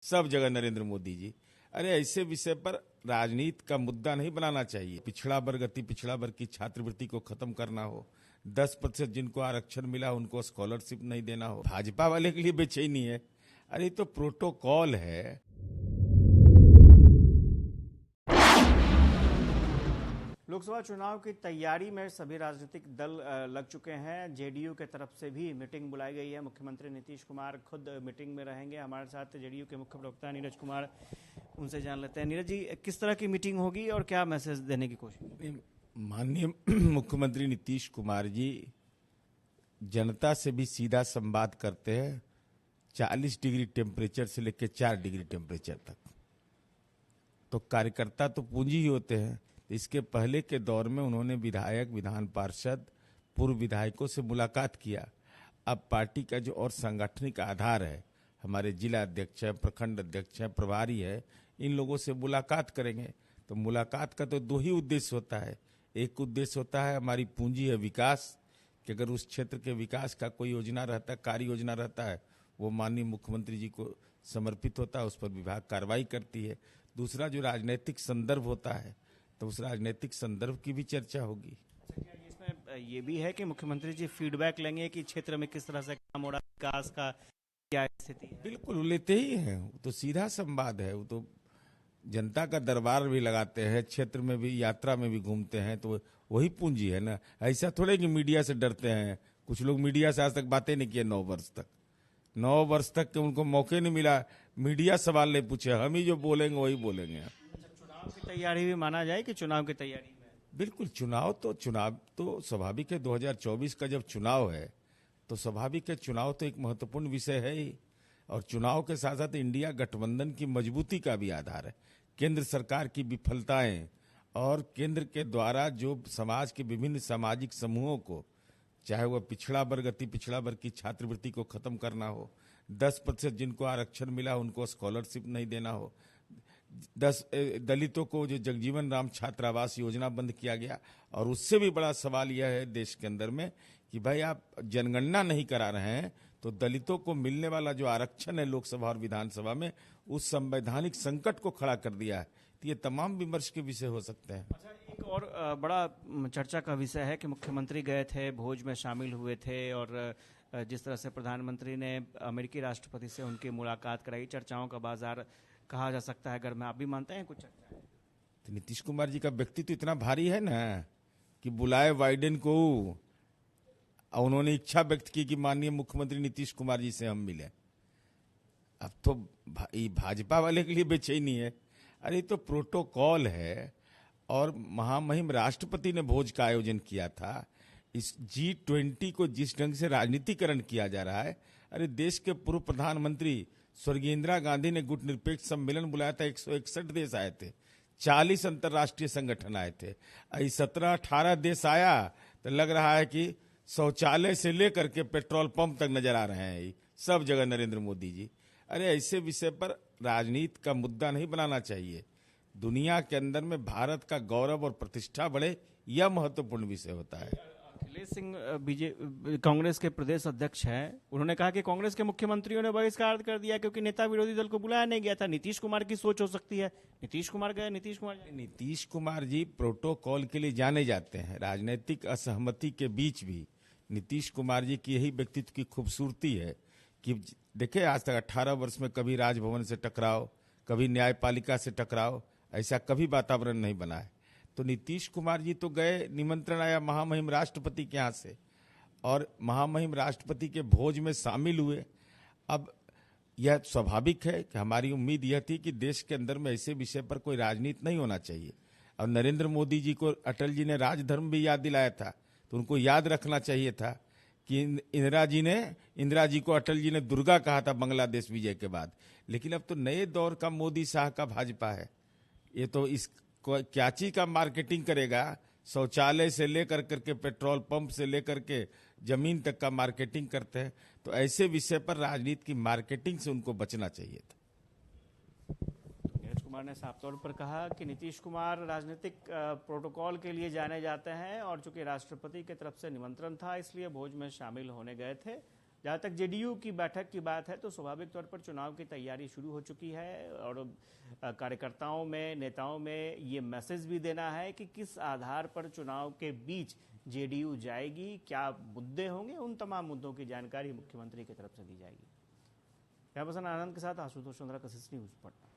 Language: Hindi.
सब जगह नरेंद्र मोदी जी। अरे ऐसे विषय पर राजनीति का मुद्दा नहीं बनाना चाहिए। पिछड़ा वर्ग अति पिछड़ा वर्ग की छात्रवृत्ति को खत्म करना हो, 10% जिनको आरक्षण मिला उनको स्कॉलरशिप नहीं देना हो, भाजपा वाले के लिए बेचैनी है। अरे तो प्रोटोकॉल है। लोकसभा चुनाव की तैयारी में सभी राजनीतिक दल लग चुके हैं। जेडीयू के तरफ से भी मीटिंग बुलाई गई है। मुख्यमंत्री नीतीश कुमार खुद मीटिंग में रहेंगे। हमारे साथ जेडीयू के मुख्य प्रवक्ता नीरज कुमार, उनसे जान लेते हैं। नीरज जी, किस तरह की मीटिंग होगी और क्या मैसेज देने की कोशिश? माननीय मुख्यमंत्री नीतीश कुमार जी जनता से भी सीधा संवाद करते हैं, 40 डिग्री टेम्परेचर से लेकर 4 डिग्री टेम्परेचर तक। तो कार्यकर्ता तो पूंजी ही होते हैं। इसके पहले के दौर में उन्होंने विधायक, विधान पार्षद, पूर्व विधायकों से मुलाकात किया। अब पार्टी का जो और सांगठनिक आधार है, हमारे जिला अध्यक्ष है, प्रखंड अध्यक्ष है, प्रभारी है, इन लोगों से मुलाकात करेंगे। तो मुलाकात का तो 2 ही उद्देश्य होता है। एक उद्देश्य होता है हमारी पूंजी है विकास, कि अगर उस क्षेत्र के विकास का कोई योजना रहता है, कार्य योजना रहता है, वो माननीय मुख्यमंत्री जी को समर्पित होता है, उस पर विभाग कार्रवाई करती है। दूसरा जो राजनीतिक संदर्भ होता है, तो उस राजनीतिक संदर्भ की भी चर्चा होगी। क्या इसमें ये भी है कि मुख्यमंत्री जी फीडबैक लेंगे कि क्षेत्र में किस तरह से काम हो रहा है, विकास का क्या स्थिति है? बिल्कुल लेते ही हैं। वो तो सीधा संवाद है। वो तो जनता का दरबार भी लगाते हैं, क्षेत्र में भी, यात्रा में भी घूमते हैं। तो वही पूंजी है ना। ऐसा थोड़े कि मीडिया से डरते हैं। कुछ लोग मीडिया से आज तक बातें नहीं किए 9 वर्ष तक। 9 वर्ष तक के उनको मौके नहीं मिला, मीडिया सवाल नहीं पूछे। हम ही जो बोलेंगे वही बोलेंगे। चुनाव की तैयारी भी माना जाए कि चुनाव की तैयारी में? बिल्कुल। चुनाव तो स्वाभाविक है। 2024 का जब चुनाव है तो स्वाभाविक है, चुनाव तो एक महत्वपूर्ण विषय है ही। और चुनाव के साथ साथ इंडिया गठबंधन की मजबूती का भी आधार है। केंद्र सरकार की विफलताएं और केंद्र के द्वारा जो समाज के विभिन्न सामाजिक समूहों को, चाहे वह पिछड़ा वर्ग अति पिछड़ा वर्ग की छात्रवृत्ति को खत्म करना हो, 10% जिनको आरक्षण मिला उनको स्कॉलरशिप नहीं देना हो, 10 दलितों को जो जगजीवन राम छात्रावास योजना बंद किया गया। और उससे भी बड़ा सवाल यह है देश के अंदर में कि भाई आप जनगणना नहीं करा रहे हैं, तो दलितों को मिलने वाला जो आरक्षण है लोकसभा और विधानसभा में, उस संवैधानिक संकट को खड़ा कर दिया है। तो ये तमाम विमर्श के विषय हो सकते हैं। अच्छा, एक और बड़ा चर्चा का विषय है कि मुख्यमंत्री गए थे, भोज में शामिल हुए थे और जिस तरह से प्रधानमंत्री ने अमेरिकी राष्ट्रपति से उनकी मुलाकात कराई, चर्चाओं का बाजार कहा जा सकता है। अगर मैं आप भी मानते हैं कुछ चर्चा है? तो नीतीश कुमार जी का व्यक्तित्व इतना भारी है ना कि बुलाए बाइडेन को, और उन्होंने इच्छा व्यक्त की कि माननीय मुख्यमंत्री नीतीश कुमार जी से हम मिले। अब तो भाजपा वाले के लिए बेचैनी है। अरे तो प्रोटोकॉल है। और महामहिम राष्ट्रपति ने भोज का आयोजन किया था। इस G20 को जिस ढंग से राजनीतिकरण किया जा रहा है, अरे देश के पूर्व प्रधानमंत्री स्वर्गीय इंदिरा गांधी ने गुट निरपेक्ष सम्मेलन बुलाया था। 161 देश आए थे, 40 अंतर्राष्ट्रीय संगठन आए थे। 17-18 देश आया तो लग रहा है कि शौचालय से लेकर के पेट्रोल पंप तक नजर आ रहे हैं सब जगह नरेंद्र मोदी जी। अरे ऐसे विषय पर राजनीति का मुद्दा नहीं बनाना चाहिए। दुनिया के अंदर में भारत का गौरव और प्रतिष्ठा बढ़े, यह महत्वपूर्ण विषय होता है। अखिलेश सिंह कांग्रेस के प्रदेश अध्यक्ष हैं। उन्होंने कहा कि कांग्रेस के मुख्यमंत्रियों ने बहिष्कार कर दिया क्योंकि नेता विरोधी दल को बुलाया नहीं गया था। नीतीश कुमार की सोच हो सकती है। नीतीश कुमार गए, नीतीश कुमार जी प्रोटोकॉल के लिए जाने जाते हैं। राजनीतिक असहमति के बीच भी नीतीश कुमार जी की यही व्यक्तित्व की खूबसूरती है कि देखे, आज तक 18 वर्ष में कभी राजभवन से टकराव, कभी न्यायपालिका से टकराव, ऐसा कभी वातावरण नहीं बना है। तो नीतीश कुमार जी तो गए, निमंत्रण आया महामहिम राष्ट्रपति के यहाँ से, और महामहिम राष्ट्रपति के भोज में शामिल हुए। अब यह स्वाभाविक है कि हमारी उम्मीद यह थी कि देश के अंदर में ऐसे विषय पर कोई राजनीति नहीं होना चाहिए। और नरेंद्र मोदी जी को अटल जी ने राजधर्म भी याद दिलाया था, तो उनको याद रखना चाहिए था कि इंदिरा जी को अटल जी ने दुर्गा कहा था बांग्लादेश विजय के बाद। लेकिन अब तो नए दौर का मोदी शाह का भाजपा है। ये तो इस क्याची का मार्केटिंग करेगा, शौचालय से लेकर करके पेट्रोल पंप से लेकर के जमीन तक का मार्केटिंग करते हैं। तो ऐसे विषय पर राजनीति की मार्केटिंग से उनको बचना चाहिए था। नीरज कुमार ने साफ तौर पर कहा कि नीतीश कुमार राजनीतिक प्रोटोकॉल के लिए जाने जाते हैं और चूंकि राष्ट्रपति की तरफ से निमंत्रण था इसलिए भोज में शामिल होने गए थे जहां तक जेडीयू की बैठक की बात है तो स्वाभाविक तौर पर चुनाव की तैयारी शुरू हो चुकी है और कार्यकर्ताओं में, नेताओं में ये मैसेज भी देना है कि किस आधार पर चुनाव के बीच जेडीयू जाएगी, क्या मुद्दे होंगे, उन तमाम मुद्दों की जानकारी मुख्यमंत्री की तरफ से दी जाएगी। कैमरा पर्सन आनंद के साथ आशुतोष चंद्रा, कशिश न्यूज, पटना।